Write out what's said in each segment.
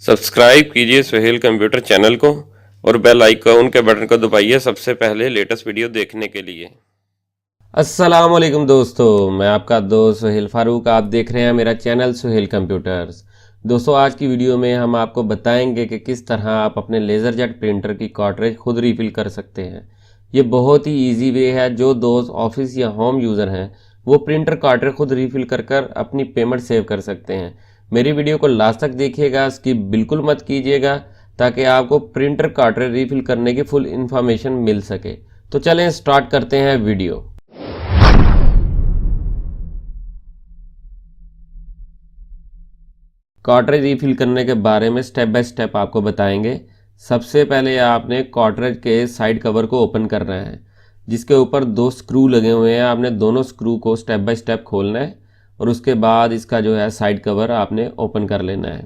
Subscribe कीजिए Suhail computer channel को और बेल आइकन के बटन को दबाइए सबसे पहले लेटेस्ट वीडियो देखने के लिए। अस्सलाम वालेकुम दोस्तों, मैं आपका दोस्त सुहेल फारूक। आप देख रहे हैं मेरा चैनल सुहेल कंप्यूटर्स। दोस्तों, आज की वीडियो में हम आपको बताएंगे कि किस तरह आप अपने लेज़र जेट प्रिंटर की कार्ट्रिज खुद रिफ़िल कर सकते हैं। ये बहुत ही इजी वे है। जो दोस्त ऑफिस या होम यूज़र हैं वो प्रिंटर कार्ट्रिज खुद रिफ़िल कर कर अपनी पेमेंट सेव कर सकते हैं। मेरी वीडियो को लास्ट तक देखिएगा, स्किप बिल्कुल मत कीजिएगा, ताकि आपको प्रिंटर कार्ट्रिज रिफ़िल करने की फुल इन्फॉर्मेशन मिल सके। तो चलें स्टार्ट करते हैं वीडियो। कार्ट्रिज रिफिल करने के बारे में स्टेप बाय स्टेप आपको बताएंगे। सबसे पहले आपने कार्ट्रिज के साइड कवर को ओपन करना है, जिसके ऊपर दो स्क्रू लगे हुए हैं। आपने दोनों स्क्रू को स्टेप बाय स्टेप खोलना है और उसके बाद इसका जो है साइड कवर आपने ओपन कर लेना है।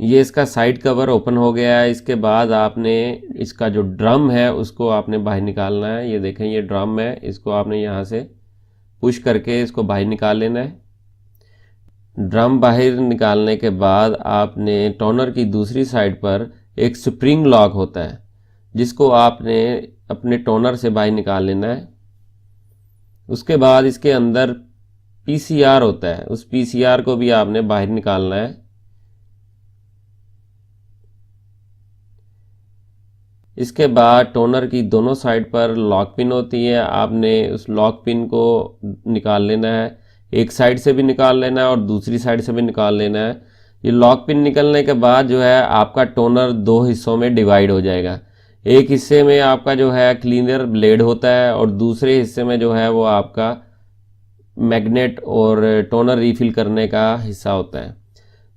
ये इसका साइड कवर ओपन हो गया है। इसके बाद आपने इसका जो ड्रम है उसको आपने बाहर निकालना है। ये देखें, ये ड्रम है, इसको आपने यहाँ से पुश करके इसको बाहर निकाल लेना है। ड्रम बाहर निकालने के बाद आपने टोनर की दूसरी साइड पर एक स्प्रिंग लॉक होता है, जिसको आपने अपने टोनर से बाहर निकाल लेना है। उसके बाद इसके अंदर पीसीआर होता है, उस पीसीआर को भी आपने बाहर निकालना है। इसके बाद टोनर की दोनों साइड पर लॉक पिन होती है, आपने उस लॉक पिन को निकाल लेना है। एक साइड से भी निकाल लेना है और दूसरी साइड से भी निकाल लेना है। ये लॉक पिन निकलने के बाद जो है आपका टोनर दो हिस्सों में डिवाइड हो जाएगा। एक हिस्से में आपका जो है क्लीनर ब्लेड होता है और दूसरे हिस्से में जो है वो आपका मैग्नेट और टोनर रिफिल करने का हिस्सा होता है।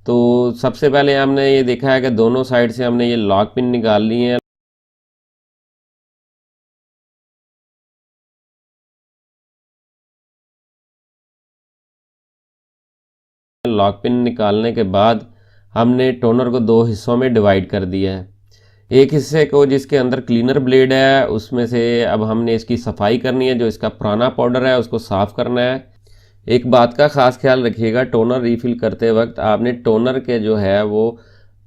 तो सबसे पहले हमने ये देखा है कि दोनों साइड से हमने ये लॉक पिन निकाल ली है। लॉक पिन निकालने के बाद हमने टोनर को दो हिस्सों में डिवाइड कर दिया है। एक हिस्से को जिसके अंदर क्लीनर ब्लेड है, उसमें से अब हमने इसकी सफाई करनी है। जो इसका पुराना पाउडर है उसको साफ़ करना है। एक बात का ख़ास ख्याल रखिएगा, टोनर रिफ़िल करते वक्त आपने टोनर के जो है वो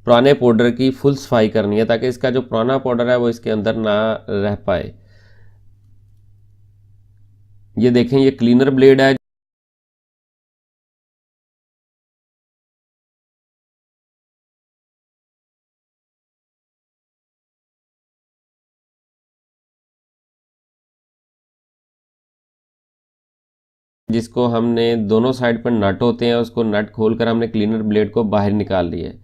पुराने पाउडर की फुल सफाई करनी है, ताकि इसका जो पुराना पाउडर है वो इसके अंदर ना रह पाए। ये देखें, ये क्लीनर ब्लेड है जिसको हमने दोनों साइड पर नट होते हैं, उसको नट खोलकर हमने क्लीनर ब्लेड को बाहर निकाल लिया है।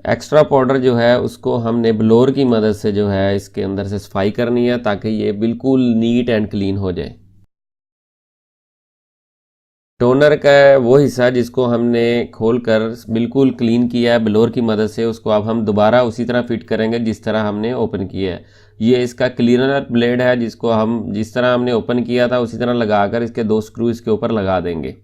एक्स्ट्रा पाउडर जो है उसको हमने ब्लोअर की मदद से जो है इसके अंदर से सफाई करनी है, ताकि ये बिल्कुल नीट एंड क्लीन हो जाए। टोनर का वो हिस्सा जिसको हमने खोलकर बिल्कुल क्लीन किया है ब्लोअर की मदद से, उसको अब हम दोबारा उसी तरह फिट करेंगे जिस तरह हमने ओपन किया है। ये इसका क्लीनर ब्लेड है, जिसको हम जिस तरह हमने ओपन किया था उसी तरह लगाकर इसके दो स्क्रू इसके ऊपर लगा देंगे।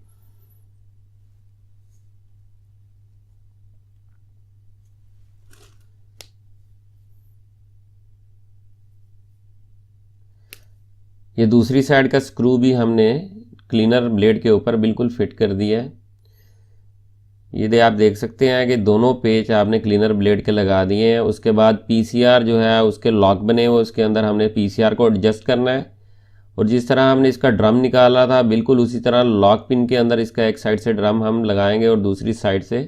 ये दूसरी साइड का स्क्रू भी हमने क्लीनर ब्लेड के ऊपर बिल्कुल फिट कर दिया है। ये आप देख सकते हैं कि दोनों पेच आपने क्लीनर ब्लेड के लगा दिए हैं। उसके बाद पीसीआर जो है उसके लॉक बने हुए, उसके अंदर हमने पीसीआर को एडजस्ट करना है। और जिस तरह हमने इसका ड्रम निकाला था बिल्कुल उसी तरह लॉक पिन के अंदर इसका एक साइड से ड्रम हम लगाएंगे और दूसरी साइड से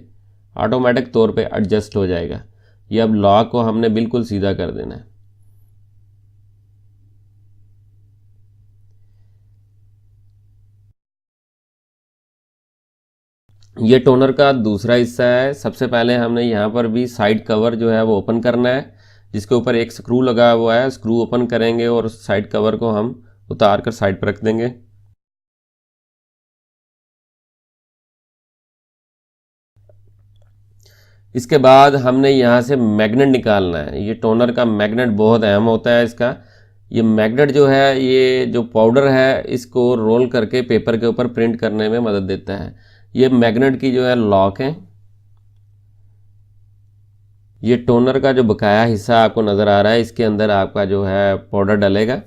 ऑटोमेटिक तौर पे एडजस्ट हो जाएगा। ये अब लॉक को हमने बिल्कुल सीधा कर देना है। ये टोनर का दूसरा हिस्सा है। सबसे पहले हमने यहाँ पर भी साइड कवर जो है वो ओपन करना है, जिसके ऊपर एक स्क्रू लगा हुआ है। स्क्रू ओपन करेंगे और साइड कवर को हम उतार कर साइड पर रख देंगे। इसके बाद हमने यहाँ से मैग्नेट निकालना है। ये टोनर का मैग्नेट बहुत अहम होता है इसका। ये मैग्नेट जो है, ये जो पाउडर है इसको रोल करके पेपर के ऊपर प्रिंट करने में मदद देता है। ये मैग्नेट की जो है लॉक है। ये टोनर का जो बकाया हिस्सा आपको नज़र आ रहा है, इसके अंदर आपका जो है पाउडर डलेगा।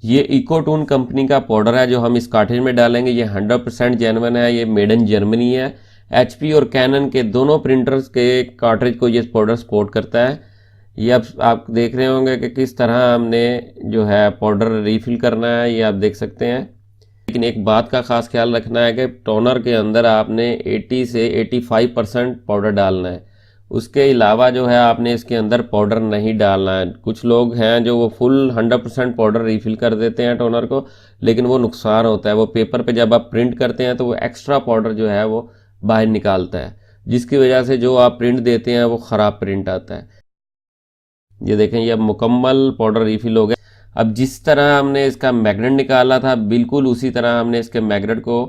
ये इकोटून कंपनी का पाउडर है जो हम इस कार्ट्रिज में डालेंगे। ये 100% जेन्युइन है, ये मेड इन जर्मनी है। HP और कैनन के दोनों प्रिंटर्स के कार्ट्रिज को ये पाउडर सपोर्ट करता है। ये अब आप देख रहे होंगे कि किस तरह हमने जो है पाउडर रिफ़िल करना है, ये आप देख सकते हैं। लेकिन एक बात का ख़ास ख्याल रखना है कि टोनर के अंदर आपने 80 से 85% पाउडर डालना है। उसके अलावा जो है आपने इसके अंदर पाउडर नहीं डालना है। कुछ लोग हैं जो वो फुल 100% पाउडर रिफ़िल कर देते हैं टोनर को, लेकिन वो नुकसान होता है। वो पेपर पे जब आप प्रिंट करते हैं तो वो एक्स्ट्रा पाउडर जो है वो बाहर निकालता है, जिसकी वजह से जो आप प्रिंट देते हैं वो ख़राब प्रिंट आता है। ये देखें, ये अब मुकम्मल पाउडर रिफ़िल हो गया। अब जिस तरह हमने इसका मैग्नेट निकाला था बिल्कुल उसी तरह हमने इसके मैग्नेट को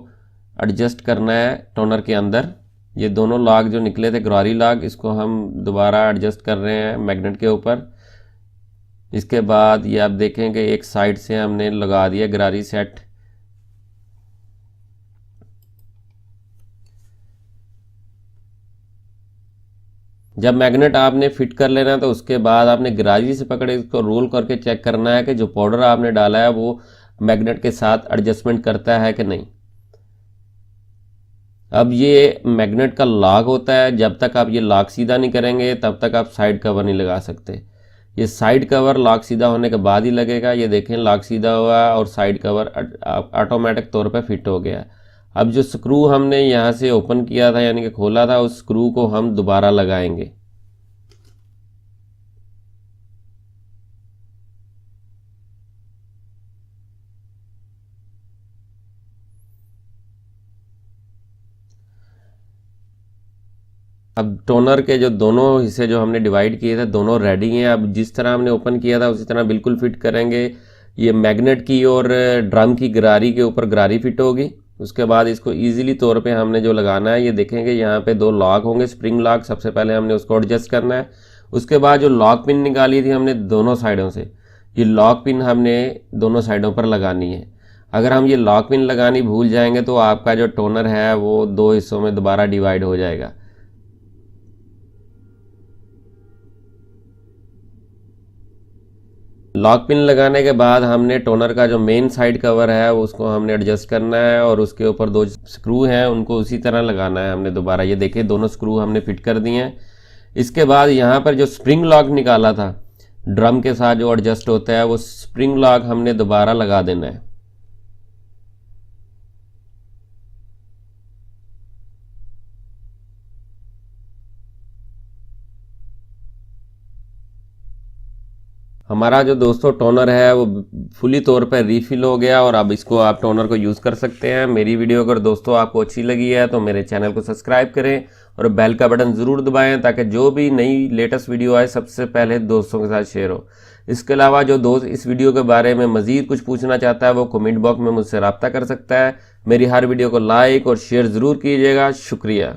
एडजस्ट करना है टोनर के अंदर। ये दोनों लॉक जो निकले थे गरारी लॉक, इसको हम दोबारा एडजस्ट कर रहे हैं मैग्नेट के ऊपर। इसके बाद ये आप देखें कि एक साइड से हमने लगा दिया गरारी सेट। जब मैग्नेट आपने फिट कर लेना है तो उसके बाद आपने गरारी से पकड़े इसको रोल करके चेक करना है कि जो पाउडर आपने डाला है वो मैग्नेट के साथ एडजस्टमेंट करता है कि नहीं। अब ये मैग्नेट का लॉक होता है, जब तक आप ये लॉक सीधा नहीं करेंगे तब तक आप साइड कवर नहीं लगा सकते। ये साइड कवर लॉक सीधा होने के बाद ही लगेगा। ये देखें, लॉक सीधा हुआ और साइड कवर ऑटोमेटिक तौर पे फिट हो गया। अब जो स्क्रू हमने यहाँ से ओपन किया था यानी कि खोला था, उस स्क्रू को हम दोबारा लगाएंगे। अब टोनर के जो दोनों हिस्से जो हमने डिवाइड किए थे दोनों रेडी हैं। अब जिस तरह हमने ओपन किया था उसी तरह बिल्कुल फिट करेंगे। ये मैग्नेट की और ड्रम की गरारी के ऊपर गरारी फिट होगी। उसके बाद इसको इजीली तौर पे हमने जो लगाना है, ये देखेंगे यहाँ पे 2 लॉक होंगे, स्प्रिंग लॉक। सबसे पहले हमने उसको एडजस्ट करना है। उसके बाद जो लॉक पिन निकाली थी हमने दोनों साइडों से, ये लॉक पिन हमने दोनों साइडों पर लगानी है। अगर हम ये लॉक पिन लगानी भूल जाएंगे तो आपका जो टोनर है वो 2 हिस्सों में दोबारा डिवाइड हो जाएगा। लॉक पिन लगाने के बाद हमने टोनर का जो मेन साइड कवर है उसको हमने एडजस्ट करना है और उसके ऊपर 2 स्क्रू हैं उनको उसी तरह लगाना है हमने दोबारा। ये देखिए, दोनों स्क्रू हमने फिट कर दिए हैं। इसके बाद यहाँ पर जो स्प्रिंग लॉक निकाला था ड्रम के साथ जो एडजस्ट होता है, वो स्प्रिंग लॉक हमने दोबारा लगा देना है। हमारा जो दोस्तों टोनर है वो फुली तौर पर रीफिल हो गया और अब इसको आप टोनर को यूज़ कर सकते हैं। मेरी वीडियो अगर दोस्तों आपको अच्छी लगी है तो मेरे चैनल को सब्सक्राइब करें और बेल का बटन ज़रूर दबाएं ताकि जो भी नई लेटेस्ट वीडियो आए सबसे पहले दोस्तों के साथ शेयर हो। इसके अलावा जो दोस्त इस वीडियो के बारे में मज़ीद कुछ पूछना चाहता है वो कमेंट बॉक्स में मुझसे रब्ता कर सकता है। मेरी हर वीडियो को लाइक और शेयर ज़रूर कीजिएगा। शुक्रिया।